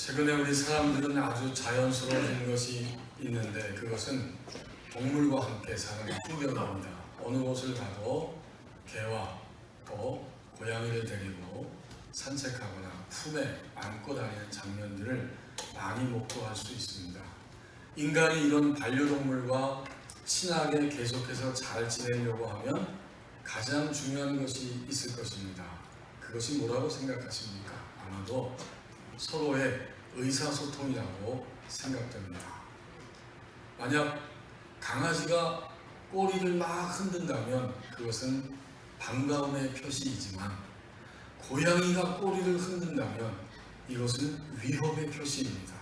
최근에 우리 사람들은 아주 자연스러워진 것이 있는데 그것은 동물과 함께 사는 풍경입니다. 어느 곳을 가도 개와 또 고양이를 데리고 산책하거나 품에 안고 다니는 장면들을 많이 목도할 수 있습니다. 인간이 이런 반려동물과 친하게 계속해서 잘 지내려고 하면 가장 중요한 것이 있을 것입니다. 그것이 뭐라고 생각하십니까? 아마도 서로의 의사소통이라고 생각됩니다. 만약 강아지가 꼬리를 막 흔든다면 그것은 반가움의 표시이지만 고양이가 꼬리를 흔든다면 이것은 위협의 표시입니다.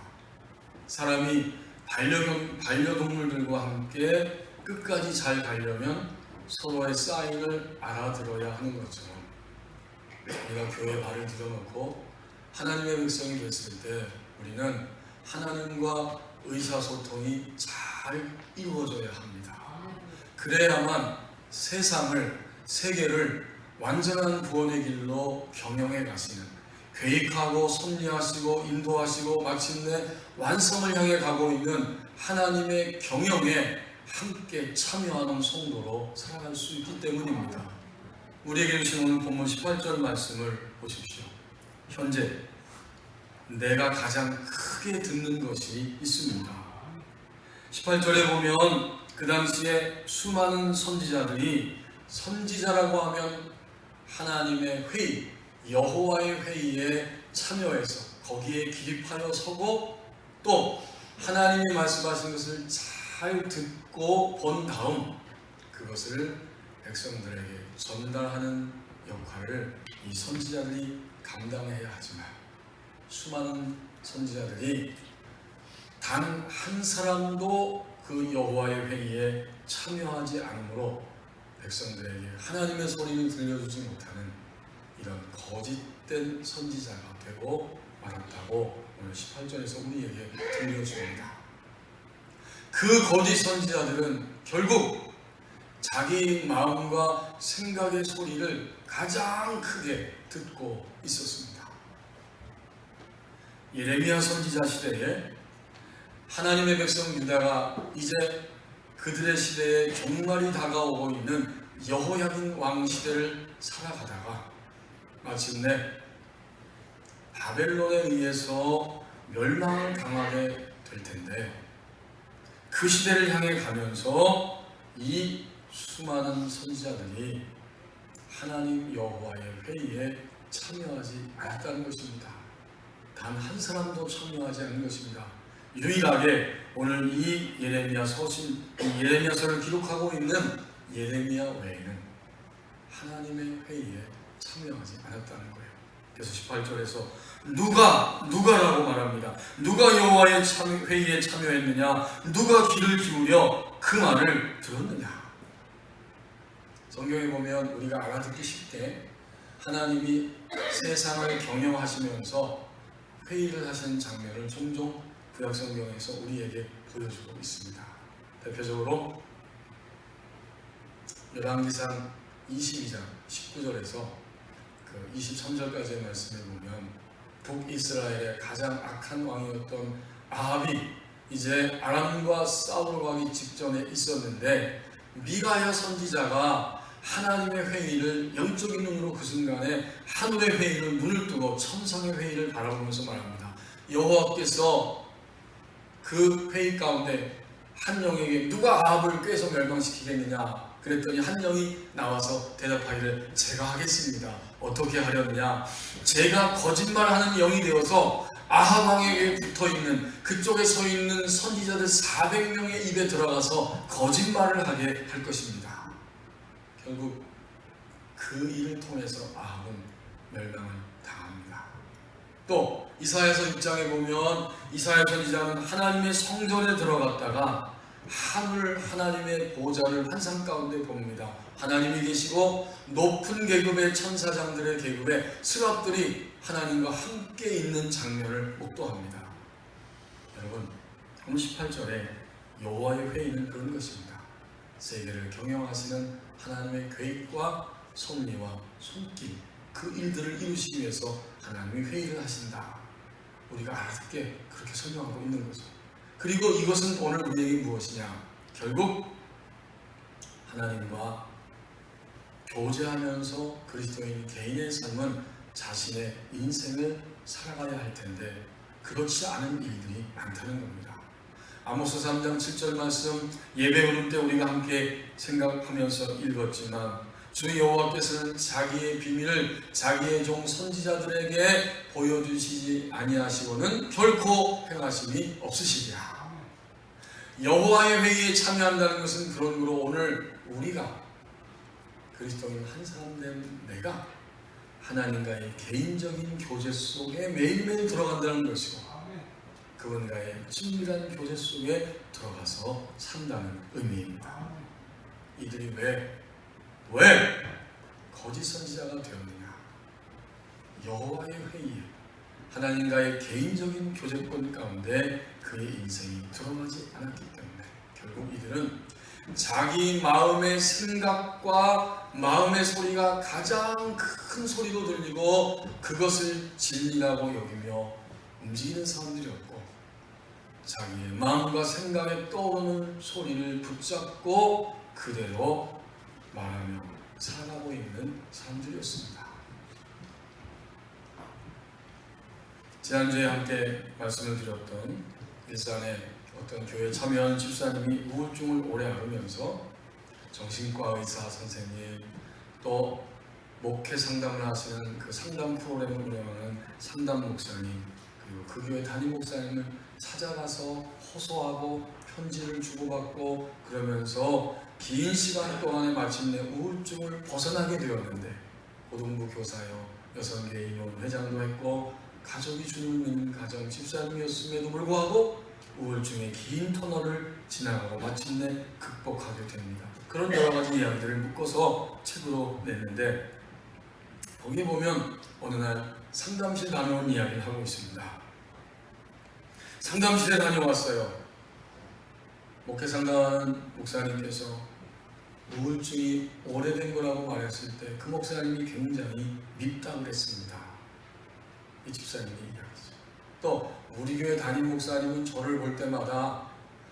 사람이 반려동물들과 함께 끝까지 잘 가려면 서로의 사인을 알아들어야 하는 것처럼 우리가 교회에 발을 들여놓고 하나님의 백성이 됐을 때 우리는 하나님과 의사소통이 잘 이루어져야 합니다. 그래야만 세계를 완전한 구원의 길로 경영해 가시는, 계획하고 섭리하시고 인도하시고 마침내 완성을 향해 가고 있는 하나님의 경영에 함께 참여하는 성도로 살아갈 수 있기 때문입니다. 우리에게 주신 오늘 본문 18절 말씀을 보십시오. 현재 내가 가장 크게 듣는 것이 있습니다. 18절에 보면 그 당시에 수많은 선지자들이, 선지자라고 하면 하나님의 회의, 여호와의 회의에 참여해서 거기에 기립하여 서고 또 하나님이 말씀하신 것을 잘 듣고 본 다음 그것을 백성들에게 전달하는 역할을 이 선지자들이 감당해야 하지만 수많은 선지자들이 단 한 사람도 그 여호와의 회의에 참여하지 않으므로 백성들에게 하나님의 소리를 들려주지 못하는 이런 거짓된 선지자가 되고 말았다고 오늘 18절에서 우리에게 들려줍니다. 그 거짓 선지자들은 결국 자기 마음과 생각의 소리를 가장 크게 듣고 있었습니다. 예레미야 선지자 시대에 하나님의 백성 유다가 이제 그들의 시대에 종말이 다가오고 있는 여호야긴 왕 시대를 살아가다가 마침내 바벨론에 의해서 멸망을 당하게 될 텐데 그 시대를 향해 가면서 이 수많은 선지자들이 하나님 여호와의 회의에 참여하지 않았다는 것입니다. 단 한 사람도 참여하지 않은 것입니다. 유일하게 오늘 이 예레미야서를 기록하고 있는 예레미야 외에는 하나님의 회의에 참여하지 않았다는 거예요. 그래서 18절에서 누가라고 말합니다. 누가 여호와의 회의에 참여했느냐? 누가 귀를 기울여 그 말을 들었느냐? 성경에 보면 우리가 알아듣기 쉽게 하나님이 세상을 경영하시면서 회의를 하시는 장면을 종종 구약성경에서 우리에게 보여주고 있습니다. 대표적으로 열왕기상 22장 19절에서 23절까지의 말씀을 보면 북이스라엘의 가장 악한 왕이었던 아합이 이제 아람과 싸우러 가기 직전에 있었는데 미가야 선지자가 하나님의 회의를 영적인 눈으로 그 순간에 하늘의 회의를 눈을 뜨고 천상의 회의를 바라보면서 말합니다. 여호와께서 그 회의 가운데 한 영에게 누가 아합을 꾀서 멸망시키겠느냐 그랬더니 한 영이 나와서 대답하기를 제가 하겠습니다. 어떻게 하려느냐? 제가 거짓말하는 영이 되어서 아합 왕에게 붙어있는 그쪽에 서 있는 선지자들 400명의 입에 들어가서 거짓말을 하게 할 것입니다. 결국 그 일을 통해서 아합은 멸망을 당합니다. 또 이사야서 6장에 보면 이사야 선지자는 하나님의 성전에 들어갔다가 하나님의 보좌를 환상 가운데 봅니다. 하나님이 계시고 높은 계급의 천사장들의 계급에 스랍들이 하나님과 함께 있는 장면을 목도합니다. 여러분, 18절에 여호와의 회의는 그런 것입니다. 세계를 경영하시는 하나님의 계획과 섭리와 손길, 그 일들을 이루시기 위해서 하나님이 회의를 하신다. 우리가 알아듣게 그렇게 설명하고 있는 거죠. 그리고 이것은 오늘 우리에게 무엇이냐? 결국 하나님과 교제하면서 그리스도인 개인의 삶은 자신의 인생을 살아가야 할 텐데 그렇지 않은 일들이 많다는 겁니다. 아모스 3장 7절 말씀 예배 오는 때 우리가 함께 생각하면서 읽었지만 주 여호와께서는 자기의 비밀을 자기의 종 선지자들에게 보여주시지 아니하시고는 결코 행하심이 없으시리라. 여호와의 회의에 참여한다는 것은 그러므로 오늘 우리가 그리스도인 한 사람 된 내가 하나님과의 개인적인 교제 속에 매일매일 들어간다는 것이고 그분과의 친밀한 교제 속에 들어가서 산다는 의미입니다. 이들이 왜 거짓 선지자가 되었느냐? 여호와의 회의에 하나님과의 개인적인 교제권 가운데 그의 인생이 들어가지 않았기 때문에 결국 이들은 자기 마음의 생각과 마음의 소리가 가장 큰 소리로 들리고 그것을 진리라고 여기며 움직이는 사람들이었고 자기의 마음과 생각에 떠오르는 소리를 붙잡고 그대로 말하며 살아가고 있는 사람들이었습니다. 지난주에 함께 말씀을 드렸던 일산의 어떤 교회에 참여한 집사님이 우울증을 오래 앓으면서 정신과 의사 선생님 또 목회 상담을 하시는 그 상담 프로그램을 운영하는 상담 목사님 그리고 그 교회 담임 목사님을 찾아가서 호소하고 편지를 주고받고 그러면서 긴 시간 동안에 마침내 우울증을 벗어나게 되었는데 고등부 교사요 여성계 임원 회장도 했고 가족이 주님을 믿는 가정 집사님이었음에도 불구하고 우울증의 긴 터널을 지나가고 마침내 극복하게 됩니다. 그런 여러 가지 이야기들을 묶어서 책으로 냈는데 거기에 보면 어느 날 상담실 다녀온 이야기를 하고 있습니다. 상담실에 다녀왔어요. 목회 상담 목사님께서 우울증이 오래된 거라고 말했을 때 그 목사님이 굉장히 밉다고 그랬습니다. 이 집사님이 이야기죠. 또 우리 교회 담임 목사님은 저를 볼 때마다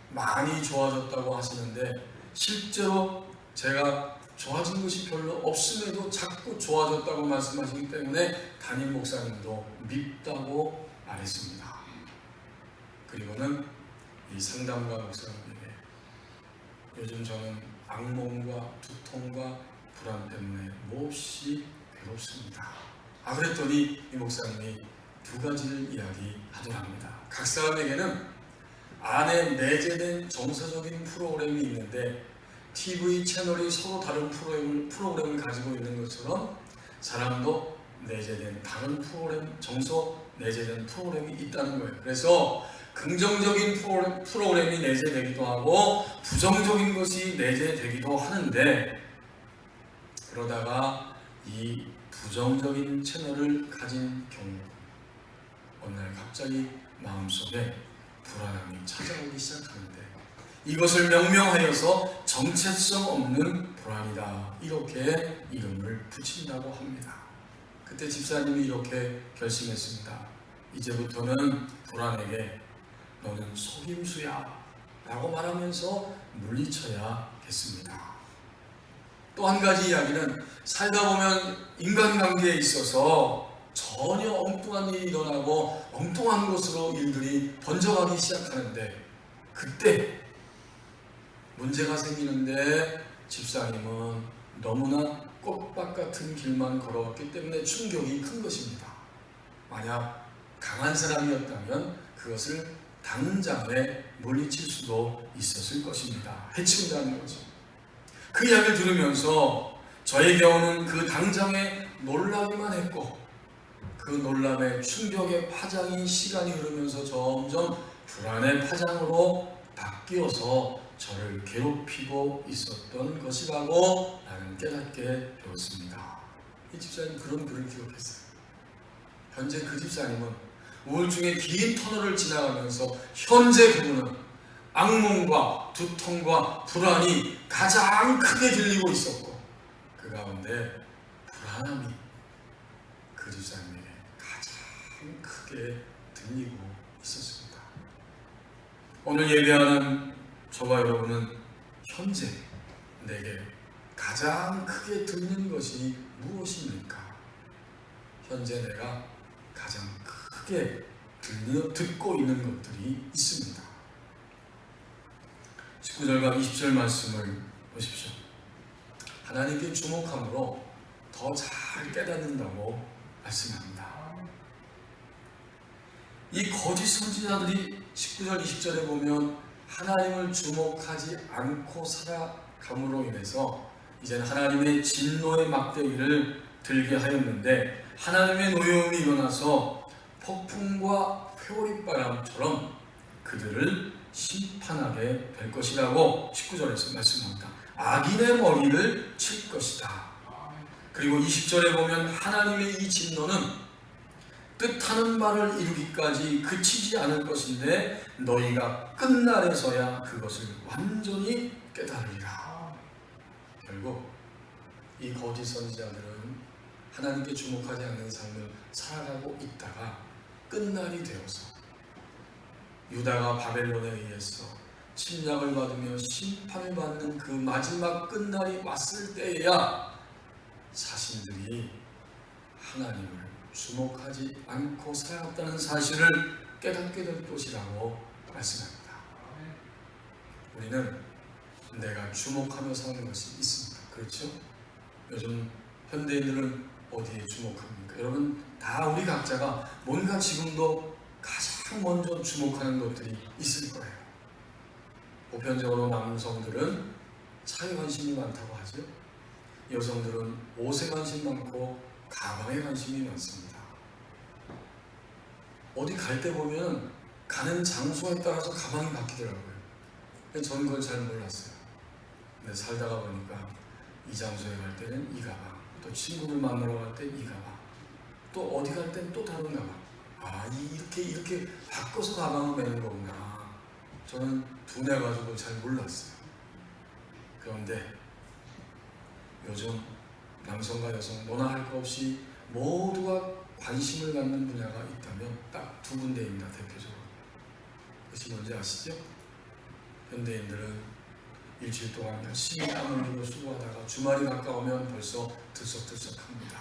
많이 좋아졌다고 하시는데 실제로 제가 좋아진 것이 별로 없음에도 자꾸 좋아졌다고 말씀하시기 때문에 담임 목사님도 밉다고 말했습니다. 그리고는 이 상담가 목사님에게 요즘 저는 악몽과 두통과 불안 때문에 몹시 괴롭습니다. 그랬더니 이 목사님이 두 가지를 이야기하더랍니다. 각 사람에게는 안에 내재된 정서적인 프로그램이 있는데 TV 채널이 서로 다른 프로그램을 가지고 있는 것처럼 사람도 내재된 다른 프로그램, 정서 내재된 프로그램이 있다는 거예요. 그래서 긍정적인 프로그램이 내재되기도 하고 부정적인 것이 내재되기도 하는데 그러다가 이 부정적인 채널을 가진 경우 어느 날 갑자기 마음속에 불안함이 찾아오기 시작하는데 이것을 명명하여서 정체성 없는 불안이다 이렇게 이름을 붙인다고 합니다. 그때 집사님이 이렇게 결심했습니다. 이제부터는 불안에게 너는 속임수야 라고 말하면서 물리쳐야겠습니다. 또 한 가지 이야기는 살다 보면 인간관계에 있어서 전혀 엉뚱한 일이 일어나고 엉뚱한 곳으로 일들이 번져가기 시작하는데 그때 문제가 생기는데 집사님은 너무나 꽃밭 같은 길만 걸어왔기 때문에 충격이 큰 것입니다. 만약 강한 사람이었다면 그것을 당장에 물리칠 수도 있었을 것입니다. 해친다는 거죠. 그 이야기를 들으면서 저의 경우는 그 당장에 놀라기만 했고 그 놀람의 충격의 파장이 시간이 흐르면서 점점 불안의 파장으로 바뀌어서 저를 괴롭히고 있었던 것이라고 나는 깨닫게 되었습니다. 이 집사님 그런 글을 기록했어요. 현재 그 집사님은 우울증의 긴 터널을 지나가면서 현재 그분은 악몽과 두통과 불안이 가장 크게 들리고 있었고 그 가운데 불안함이 그 집사님에게 가장 크게 들리고 있었습니다. 오늘 예배하는 저와 여러분은 현재 내게 가장 크게 들리는 것이 무엇입니까? 현재 내가 가장 크게 듣고 있는 것들이 있습니다. 19절과 20절 말씀을 보십시오. 하나님께 주목함으로 더 잘 깨닫는다고 말씀합니다. 이 거짓 선지자들이 19절 20절에 보면 하나님을 주목하지 않고 살아감으로 인해서 이제는 하나님의 진노의 막대기를 들게 하였는데 하나님의 노여움이 일어나서 폭풍과 회오리바람처럼 그들을 심판하게 될 것이라고 19절에서 말씀합니다. 악인의 머리를 칠 것이다. 그리고 20절에 보면 하나님의 이 진노는 뜻하는 바를 이루기까지 그치지 않을 것인데 너희가 끝날에서야 그것을 완전히 깨달으리라. 결국 이 거짓 선지자들은 하나님께 주목하지 않는 삶을 살아가고 있다가 끝날이 되어서 유다가 바벨론에 의해서 침략을 받으며 심판을 받는 그 마지막 끝날이 왔을 때에야 자신들이 하나님을 주목하지 않고 살아갔다는 사실을 깨닫게 될 것이라고 말씀합니다. 우리는 내가 주목하며 사는 것이 있습니다. 그렇죠? 요즘 현대인들은 어디에 주목합니까? 여러분 다 우리 각자가 뭔가 지금도 가장 먼저 주목하는 것들이 있을 거예요. 보편적으로 남성들은 차에 관심이 많다고 하죠. 여성들은 옷에 관심이 많고 가방에 관심이 많습니다. 어디 갈 때 보면 가는 장소에 따라서 가방이 바뀌더라고요. 저는 그걸 잘 몰랐어요. 근데 살다가 보니까 이 장소에 갈 때는 이 가방, 또 친구들 만나러 갈 때 이 가방, 또 어디 갈 때는 또 다른 가방. 이렇게 바꿔서 가방을 매는 거구나. 저는 둔해 가지고 잘 몰랐어요. 그런데 요즘 남성과 여성 너나 할 것 없이 모두가 관심을 갖는 분야가 있다면 딱 두 군데입니다. 대표적으로. 그것이 뭔지 아시죠? 현대인들은 일주일 동안 열심히 땀을 흘리고 수고하다가 주말이 가까우면 벌써 들썩들썩합니다.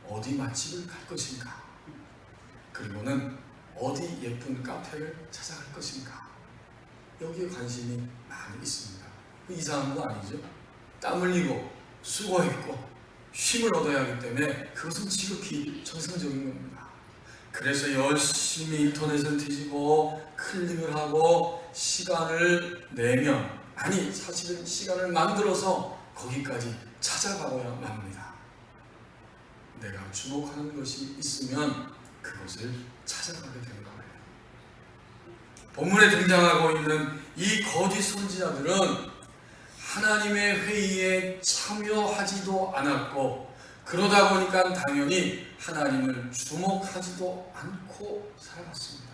어디 맛집을 갈 것인가? 그리고는 어디 예쁜 카페를 찾아갈 것인가? 여기에 관심이 많이 있습니다. 이상한 거 아니죠? 땀 흘리고 수고했고 쉼을 얻어야 하기 때문에 그것은 지극히 정상적인 겁니다. 그래서 열심히 인터넷을 뒤지고 클릭을 하고 시간을 내면 사실은 시간을 만들어서 거기까지 찾아가고야 맙니다. 내가 주목하는 것이 있으면 그것을 찾아가게 되는 거예요. 본문에 등장하고 있는 이 거짓 선지자들은 하나님의 회의에 참여하지도 않았고 그러다 보니까 당연히 하나님을 주목하지도 않고 살아갔습니다.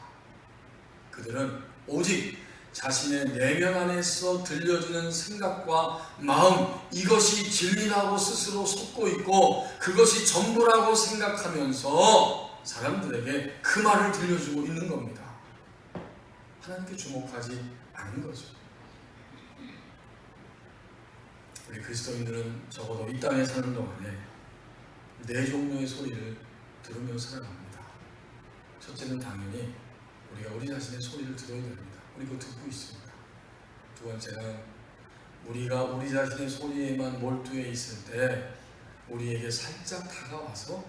그들은 오직 자신의 내면 안에서 들려주는 생각과 마음, 이것이 진리라고 스스로 속고 있고 그것이 전부라고 생각하면서 사람들에게 그 말을 들려주고 있는 겁니다. 하나님께 주목하지 않은 거죠. 우리 그리스도인들은 적어도 이 땅에 사는 동안에 네 종류의 소리를 들으며 살아갑니다. 첫째는 당연히 우리가 우리 자신의 소리를 들어야 됩니다. 우리 그거 듣고 있습니다. 두 번째는 우리가 우리 자신의 소리에만 몰두해 있을 때 우리에게 살짝 다가와서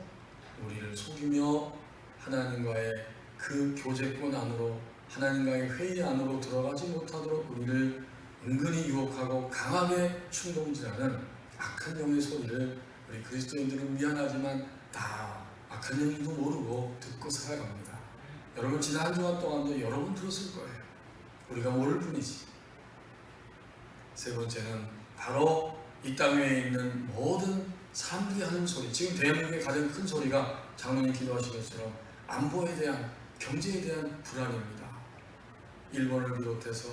우리를 속이며 하나님과의 그 교제권 안으로 하나님과의 회의 안으로 들어가지 못하도록 우리를 은근히 유혹하고 강하게 충동질하는 악한 영의 소리를 우리 그리스도인들은 미안하지만 다 악한 영인도 모르고 듣고 살아갑니다. 여러분 지난 한 주간 동안도 여러 번 들었을 거예요. 우리가 모를 뿐이지. 세 번째는 바로 이 땅 위에 있는 모든 사람들이 하는 소리. 지금 대한민국의 가장 큰 소리가 장로님 기도하신 것처럼 안보에 대한, 경제에 대한 불안입니다. 일본을 비롯해서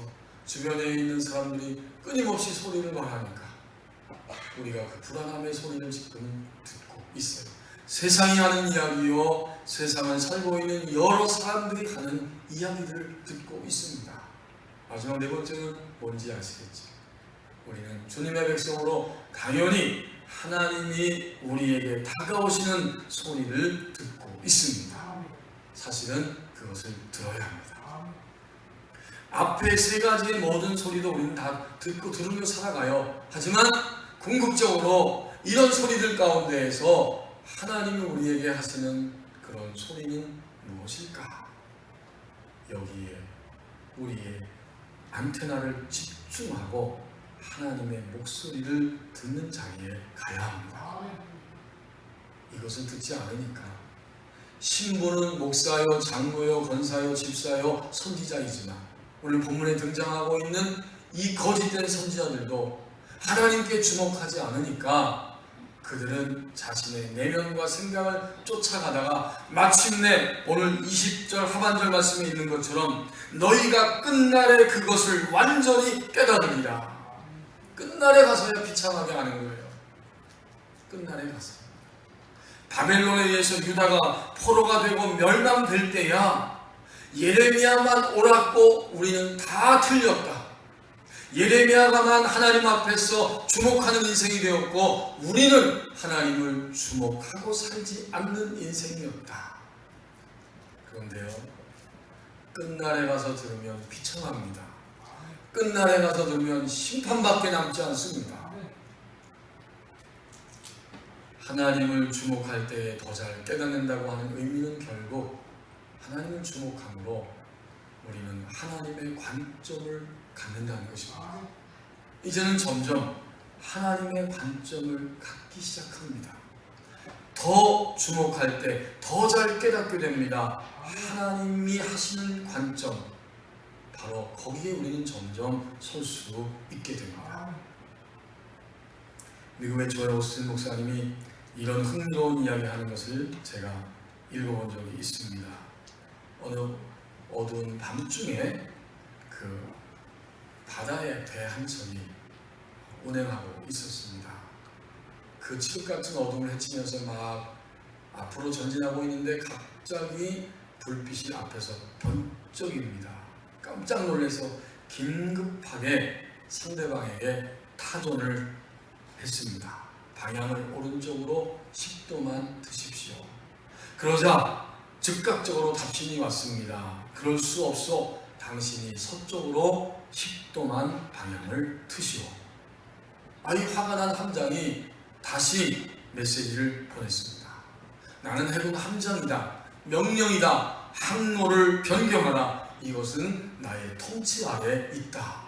주변에 있는 사람들이 끊임없이 소리를 말하니까 우리가 그 불안함의 소리를 지금 듣고 있어요. 세상이 하는 이야기요, 세상을 살고 있는 여러 사람들이 하는 이야기들을 듣고 있습니다. 마지막 네 번째는 뭔지 아시겠죠? 우리는 주님의 백성으로 당연히 하나님이 우리에게 다가오시는 소리를 듣고 있습니다. 사실은 그것을 들어야 합니다. 앞에 세 가지의 모든 소리도 우리는 다 듣고 들으며 살아가요. 하지만 궁극적으로 이런 소리들 가운데에서 하나님이 우리에게 하시는 그런 소리는 무엇일까? 여기에 우리의 안테나를 집중하고 하나님의 목소리를 듣는 자리에 가야 합니다. 이것을 듣지 않으니까 신부는 목사요, 장로요, 권사요, 집사요, 선지자이지만 오늘 본문에 등장하고 있는 이 거짓된 선지자들도 하나님께 주목하지 않으니까 그들은 자신의 내면과 생각을 쫓아가다가 마침내 오늘 20절 하반절 말씀에 있는 것처럼 너희가 끝날에 그것을 완전히 깨달으리라. 끝날에 가서야 비참하게 하는 거예요. 끝날에 가서 바벨론에 의해서 유다가 포로가 되고 멸망될 때야 예레미야만 옳았고 우리는 다 틀렸다. 예레미야가만 하나님 앞에서 주목하는 인생이 되었고 우리는 하나님을 주목하고 살지 않는 인생이었다. 그런데요, 끝날에 가서 들으면 비참합니다. 끝날에 가서 들으면 심판밖에 남지 않습니다. 하나님을 주목할 때에 더 잘 깨닫는다고 하는 의미는 결국 하나님을 주목함으로 우리는 하나님의 관점을 갖는다는 것입니다. 이제는 점점 하나님의 관점을 갖기 시작합니다. 더 주목할 때 더 잘 깨닫게 됩니다. 하나님이 하시는 관점, 바로 거기에 우리는 점점 설 수 있게 됩니다. 미국의 조엘 오스틴 목사님이 이런 흥미로운 이야기하는 것을 제가 읽어본 적이 있습니다. 어느 어두운 밤중에 그 바다에 배 한 척이 운행하고 있었습니다. 그 칠흑 같은 어둠을 헤치면서 막 앞으로 전진하고 있는데 갑자기 불빛이 앞에서 번쩍입니다. 깜짝 놀라서 긴급하게 상대방에게 타전을 했습니다. 방향을 오른쪽으로 10도만 드십시오. 그러자 즉각적으로 답신이 왔습니다. 그럴 수 없어. 당신이 서쪽으로 10도만 방향을 트시오. 아이 화가 난 함장이 다시 메시지를 보냈습니다. 나는 해군 함장이다. 명령이다. 항로를 변경하라. 이것은 나의 통치 아래 있다.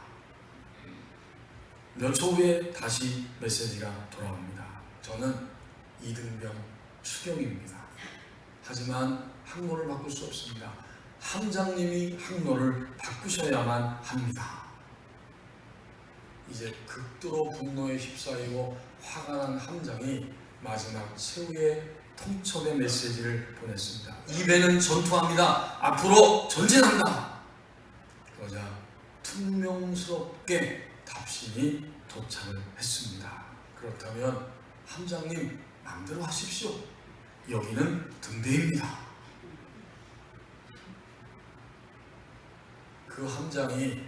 몇 초 후에 다시 메시지가 돌아옵니다. 저는 이등병 추경입니다. 하지만 항로를 바꿀 수 없습니다. 함장님이 항로를 바꾸셔야만 합니다. 이제 극도로 분노에 휩싸이고 화가 난 함장이 마지막 최후의 통첩의 메시지를 보냈습니다. 이 배는 전투합니다. 앞으로 전진한다. 그러자 퉁명스럽게 답신이 도착을 했습니다. 그렇다면 함장님 마음대로 하십시오. 여기는 등대입니다. 그 함장이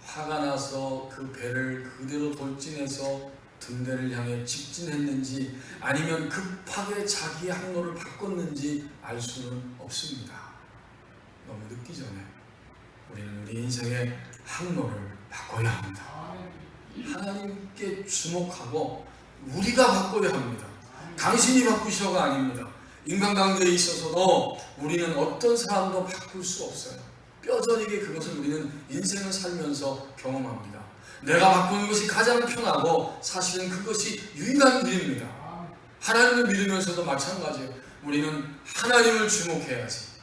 화가 나서 그 배를 그대로 돌진해서 등대를 향해 직진했는지 아니면 급하게 자기의 항로를 바꿨는지 알 수는 없습니다. 너무 늦기 전에 우리는 우리 인생의 항로를 바꿔야 합니다. 하나님께 주목하고 우리가 바꿔야 합니다. 당신이 바꾸셔가 아닙니다. 인간관계에 있어서도 우리는 어떤 사람도 바꿀 수 없어요. 뼈저리게 그것을 우리는 인생을 살면서 경험합니다. 내가 바꾸는 것이 가장 편하고 사실은 그것이 유일한 길입니다. 하나님을 믿으면서도 마찬가지예요. 우리는 하나님을 주목해야지.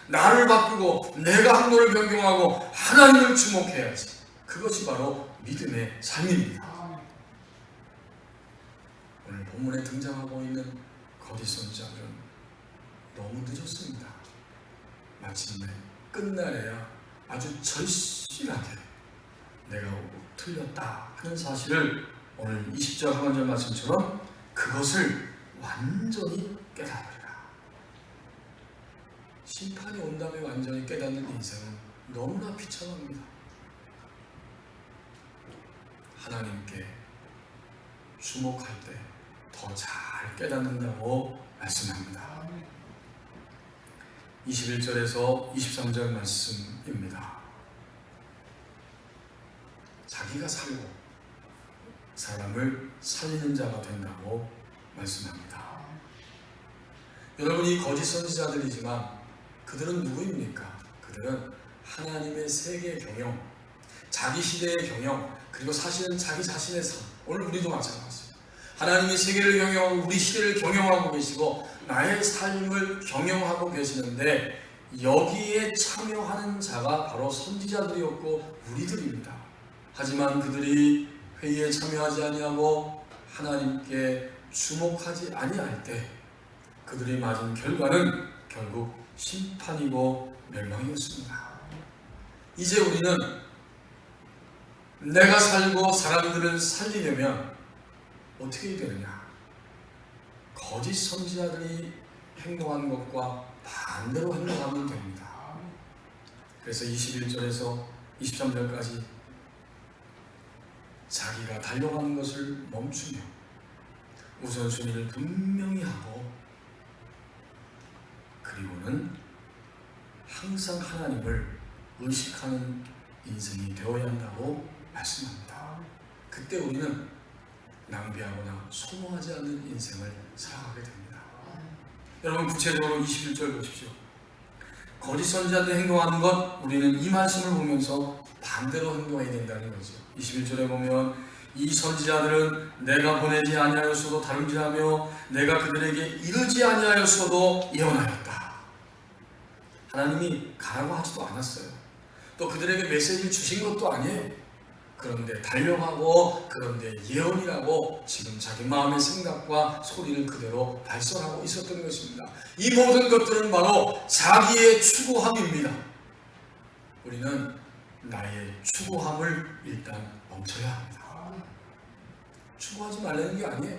나를 바꾸고 내가 항로를 변경하고 하나님을 주목해야지. 그것이 바로 믿음의 삶입니다. 오늘 본문에 등장하고 있는 거짓 선지자들은 너무 늦었습니다. 마침내 끝날에야 아주 절실하게 내가 틀렸다 하는 사실을 오늘 20절 하반절 말씀처럼 그것을 완전히 깨달으리라. 심판이 온 다음에 완전히 깨닫는 인생은 너무나 비참합니다. 하나님께 주목할 때 더 잘 깨닫는다고 말씀합니다. 21절에서 23절 말씀입니다. 자기가 살고 사람을 살리는 자가 된다고 말씀합니다. 여러분, 이 거짓 선지자들이지만 그들은 누구입니까? 그들은 하나님의 세계 경영, 자기 시대의 경영, 그리고 사실은 자기 자신의 삶, 오늘 우리도 마찬가지입니다. 하나님이 세계를 경영하고 우리 시대를 경영하고 계시고 나의 삶을 경영하고 계시는데 여기에 참여하는 자가 바로 선지자들이었고 우리들입니다. 하지만 그들이 회의에 참여하지 아니하고 하나님께 주목하지 아니할 때 그들이 맞은 결과는 결국 심판이고 멸망이었습니다. 이제 우리는 내가 살고 사람들을 살리려면 어떻게 해야 되느냐? 거짓 선지자들이 행동한 것과 반대로 행동하면 됩니다. 그래서 21절에서 23절까지 자기가 달려가는 것을 멈추며 우선순위를 분명히 하고 그리고는 항상 하나님을 의식하는 인생이 되어야 한다고 말씀합니다. 그때 우리는 낭비하거나 소모하지 않는 인생을 살아가게 됩니다. 여러분, 구체적으로 21절 보십시오. 거짓 선지자들이 행동하는 것, 우리는 이 말씀을 보면서 반대로 행동해야 된다는 거죠. 21절에 보면 이 선지자들은 내가 보내지 아니하였어도 다름질하며 내가 그들에게 이르지 아니하였어도 예언하였다. 하나님이 가라고 하지도 않았어요. 또 그들에게 메시지를 주신 것도 아니에요. 그런데 달려가고 그런데 예언이라고 지금 자기 마음의 생각과 소리를 그대로 발설하고 있었던 것입니다. 이 모든 것들은 바로 자기의 추구함입니다. 우리는 나의 추구함을 일단 멈춰야 합니다. 추구하지 말라는 게 아니에요.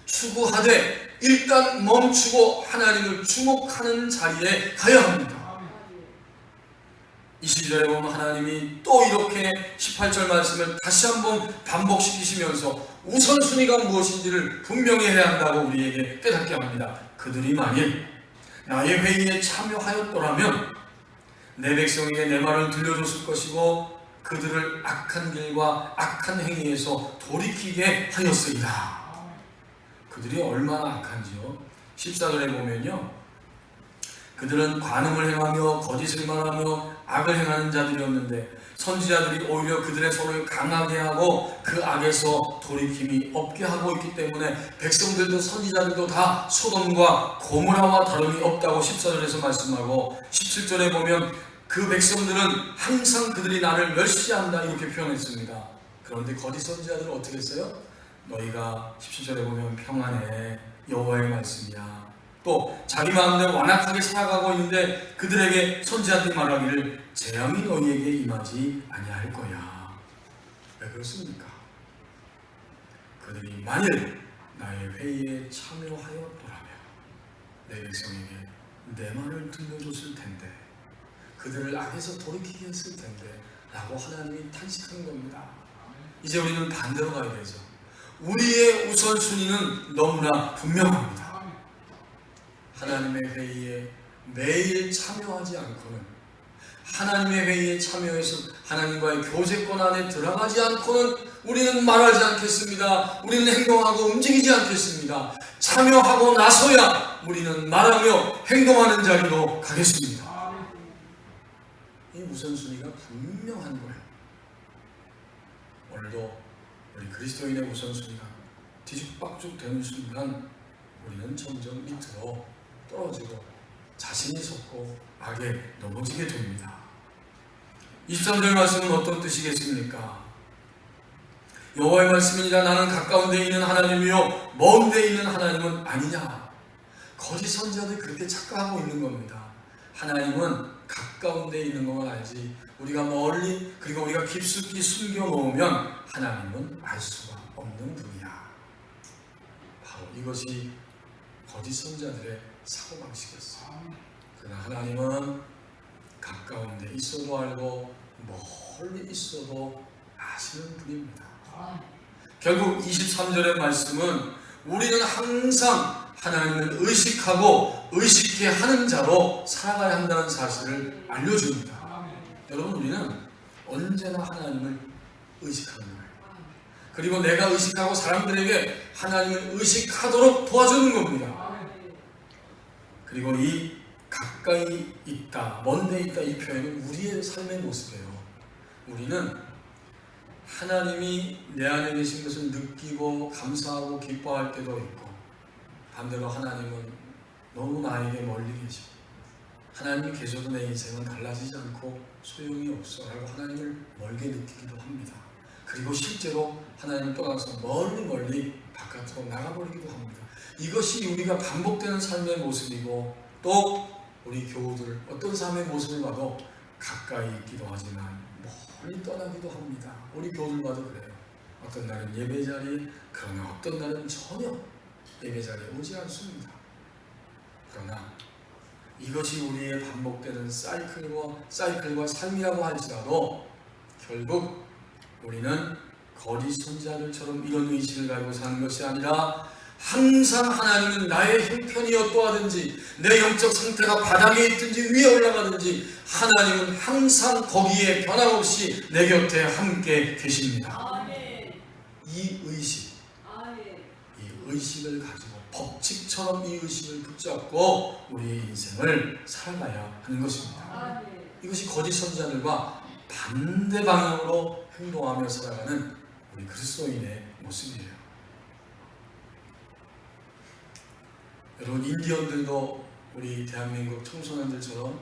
추구하되 일단 멈추고 하나님을 주목하는 자리에 가야 합니다. 22절에 보면 하나님이 또 이렇게 18절 말씀을 다시 한번 반복시키시면서 우선순위가 무엇인지를 분명히 해야 한다고 우리에게 깨닫게 합니다. 그들이 만일 나의 회의에 참여하였더라면 내 백성에게 내 말을 들려줬을 것이고 그들을 악한 길과 악한 행위에서 돌이키게 하였으리다. 그들이 얼마나 악한지요? 14절에 보면요, 그들은 관음을 행하며 거짓을 말하며 악을 행하는 자들이었는데 선지자들이 오히려 그들의 손을 강하게 하고 그 악에서 돌이킴이 없게 하고 있기 때문에 백성들도 선지자들도 다 소돔과 고모라와 다름이 없다고 14절에서 말씀하고 17절에 보면 그 백성들은 항상 그들이 나를 멸시한다 이렇게 표현했습니다. 그런데 거짓 선지자들은 어떻게 했어요? 너희가 17절에 보면 평안해, 여호와의 말씀이야. 또 자기 마음대로 완악하게 살아가고 있는데 그들에게 선지자들이 말하기를 재앙이 너희에게 임하지 아니할 거야. 왜 그렇습니까? 그들이 만일 나의 회의에 참여하였더라면 내 백성에게 내 말을 들려줬을 텐데 그들을 악에서 돌이키게 했을 텐데 라고 하나님이 탄식하는 겁니다. 이제 우리는 반대로 가야 되죠. 우리의 우선순위는 너무나 분명합니다. 하나님의 회의에 매일 참여하지 않고는, 하나님의 회의에 참여해서 하나님과의 교제권 안에 들어가지 않고는 우리는 말하지 않겠습니다. 우리는 행동하고 움직이지 않겠습니다. 참여하고 나서야 우리는 말하며 행동하는 자리로 가겠습니다. 이 우선순위가 분명한 거예요. 오늘도 우리 그리스도인의 우선순위가 뒤죽박죽 되는 순간 우리는 점점 밑으로 떨어지고 자신이 솟고 악에 넘어지게 됩니다. 23절 말씀은 어떤 뜻이겠습니까? 여호와의 말씀이니라 나는 가까운 데 있는 하나님이요 먼 데 있는 하나님은 아니냐. 거짓 선지자들이 그렇게 착각하고 있는 겁니다. 하나님은 가까운 데 있는 것만 알지 우리가 멀리 그리고 우리가 깊숙이 숨겨놓으면 하나님은 알 수가 없는 분이야. 바로 이것이 거짓 선자들의 사고방식이었어요. 그러나 하나님은 가까운 데 있어도 알고 멀리 있어도 아시는 분입니다. 결국 23절의 말씀은 우리는 항상 하나님을 의식하고 의식해 하는 자로 살아가야 한다는 사실을 알려줍니다. 여러분, 우리는 언제나 하나님을 의식하는 거예요. 그리고 내가 의식하고 사람들에게 하나님을 의식하도록 도와주는 겁니다. 그리고 이 가까이 있다, 먼데 있다 이 표현은 우리의 삶의 모습이에요. 우리는 하나님이 내 안에 계신 것을 느끼고 감사하고 기뻐할 때도 있고, 반대로 하나님은 너무 나에게 멀리 계시고 하나님이 계셔도 내 인생은 달라지지 않고 소용이 없어 라고 하나님을 멀게 느끼기도 합니다. 그리고 실제로 하나님을 떠나서 멀리 바깥으로 나가버리기도 합니다. 이것이 우리가 반복되는 삶의 모습이고, 또 우리 교우들 어떤 삶의 모습을 봐도 가까이 있기도 하지만 멀리 떠나기도 합니다. 우리 교우들과도 그래요. 어떤 날은 예배 자리에, 그러나 어떤 날은 전혀 예배 자리에 오지 않습니다. 그러나 이것이 우리의 반복되는 사이클과 삶이라고 할지라도 결국 우리는 거짓 선자들처럼 이런 의식을 가지고 사는 것이 아니라, 항상 하나님은 나의 형편이 어떠하든지 내 영적 상태가 바닥에 있든지 위에 올라가든지 하나님은 항상 거기에 변함없이 내 곁에 함께 계십니다. 이 의식을 가지고 법칙처럼 이 의식을 붙잡고 우리의 인생을 살아가야 하는 것입니다. 이것이 거짓 선자들과 반대 방향으로 행동하며 살아가는 우리 그리스도인의 모습이에요. 여러분, 인디언들도 우리 대한민국 청소년들처럼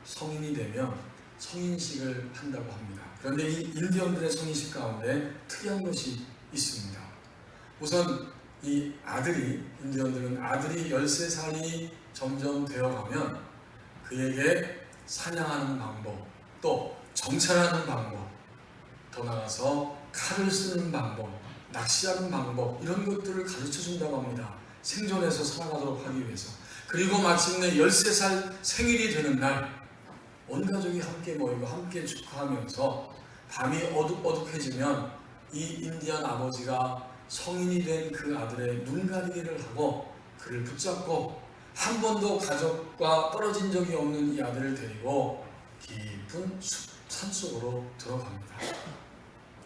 성인이 되면 성인식을 한다고 합니다. 그런데 이 인디언들의 성인식 가운데 특이한 것이 있습니다. 우선 이 인디언들은 아들이 13살이 점점 되어가면 그에게 사냥하는 방법, 또 정찰하는 방법, 더 나아가서 칼을 쓰는 방법, 낚시하는 방법, 이런 것들을 가르쳐 준다고 합니다. 생존해서 살아가도록 하기 위해서. 그리고 마침내 13살 생일이 되는 날 온 가족이 함께 모이고 함께 축하하면서 밤이 어둑어둑해지면 이 인디안 아버지가 성인이 된 그 아들의 눈가리개를 하고 그를 붙잡고 한 번도 가족과 떨어진 적이 없는 이 아들을 데리고 깊은 산속으로 들어갑니다.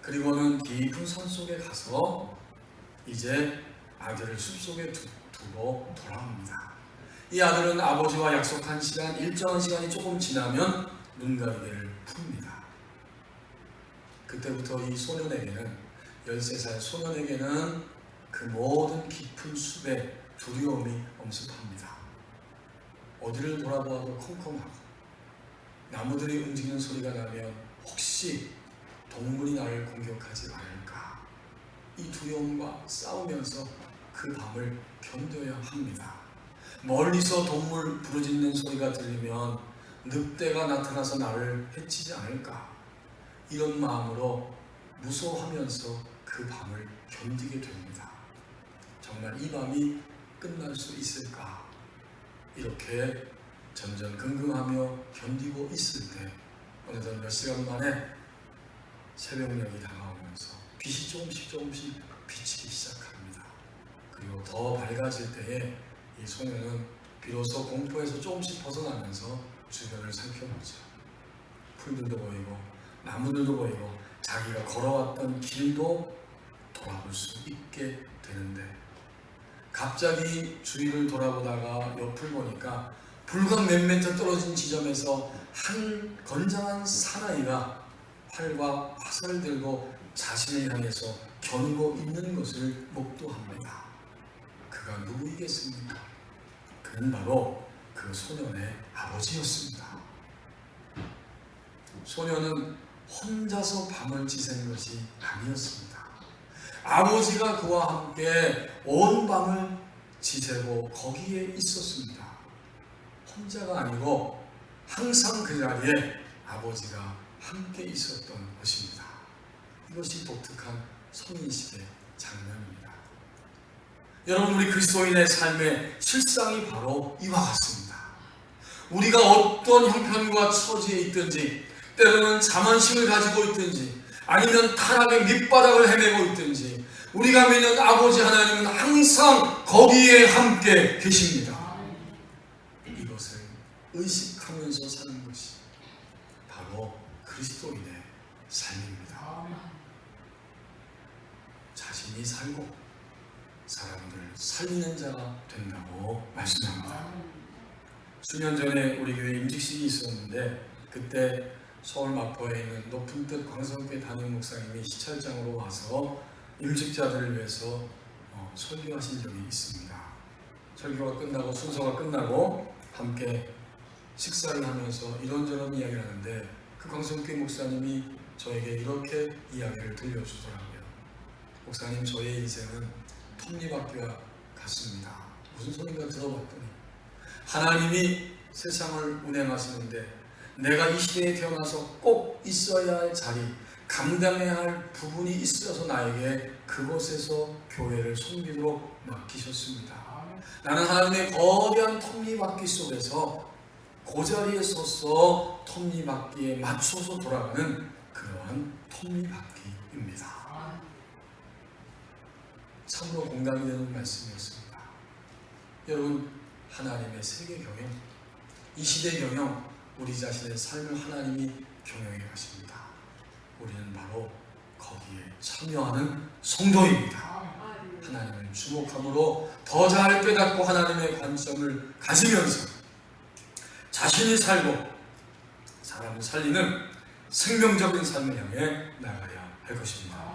그리고는 깊은 산속에 가서 이제 아들을 숲속에 두고 돌아옵니다. 이 아들은 아버지와 약속한 시간, 일정한 시간이 조금 지나면 눈가리개를 풉니다. 그때부터 이 소년에게는, 13살 소년에게는 그 모든 깊은 숲에 두려움이 엄습합니다. 어디를 돌아보아도 컴컴하고, 나무들이 움직이는 소리가 나면 혹시 동물이 나를 공격하지 않을까, 이 두려움과 싸우면서 그 밤을 견뎌야 합니다. 멀리서 동물 부르짖는 소리가 들리면 늑대가 나타나서 나를 해치지 않을까, 이런 마음으로 무서워하면서 그 밤을 견디게 됩니다. 정말 이 밤이 끝날 수 있을까, 이렇게 전전긍긍하며 견디고 있을 때 어느덧 몇 시간 만에 새벽녘이 다가오면서 빛이 조금씩 비치기 시작합니다. 그리고 더 밝아질 때에 이 소년은 비로소 공포에서 조금씩 벗어나면서 주변을 살펴보죠. 풀들도 보이고 나무들도 보이고 자기가 걸어왔던 길도 돌아볼 수 있게 되는데, 갑자기 주위를 돌아보다가 옆을 보니까 불과 몇 미터 떨어진 지점에서 한 건장한 사나이가 활과 화살을 들고 자신을 향해서 겨누고 있는 것을 목도합니다. 그가 누구이겠습니까? 그는 바로 그 소년의 아버지였습니다. 소년은 혼자서 밤을 지새는 것이 아니었습니다. 아버지가 그와 함께 온 밤을 지새고 거기에 있었습니다. 혼자가 아니고 항상 그 자리에 아버지가 함께 있었던 것입니다. 이것이 독특한 성인식의 장면입니다. 여러분, 우리 그리스도인의 삶의 실상이 바로 이와 같습니다. 우리가 어떤 형편과 처지에 있든지, 때로는 자만심을 가지고 있든지, 아니면 타락의 밑바닥을 헤매고 있든지, 우리가 믿는 아버지 하나님은 항상 거기에 함께 계십니다. 이것을 의식하면서 사는 것이 바로 그리스도인의 삶입니다. 자신이 살고 사람들을 살리는 자가 된다고 말씀합니다. 수년 전에 우리 교회 임직식이 있었는데, 그때 서울 마포에 있는 높은 뜻 광성교회 담임 목사님이 시찰장으로 와서 임직자들을 위해서 설교하신 적이 있습니다. 설교가 끝나고 순서가 끝나고 함께 식사를 하면서 이런저런 이야기를 하는데, 그 광성교회 목사님이 저에게 이렇게 이야기를 들려주더라고요. 목사님, 저의 인생은 톱니바퀴와 같습니다. 무슨 소린가 들어봤더니, 하나님이 세상을 운행하시는데 내가 이 시대에 태어나서 꼭 있어야 할 자리, 감당해야 할 부분이 있어서 나에게 그곳에서 교회를 섬기도록 맡기셨습니다. 나는 하나님의 거대한 톱니바퀴 속에서 그 자리에 서서 톱니바퀴에 맞춰서 돌아가는 그러한 톱니바퀴입니다. 참으로 공감이 되는 말씀이었습니다. 여러분, 하나님의 세계 경영, 이 시대 경영, 우리 자신의 삶을 하나님이 경영해 가십니다. 우리는 바로 거기에 참여하는 성도입니다. 하나님을 주목함으로 더 잘 깨닫고 하나님의 관점을 가지면서 자신이 살고 사람을 살리는 생명적인 삶을 향해 나가야 할 것입니다.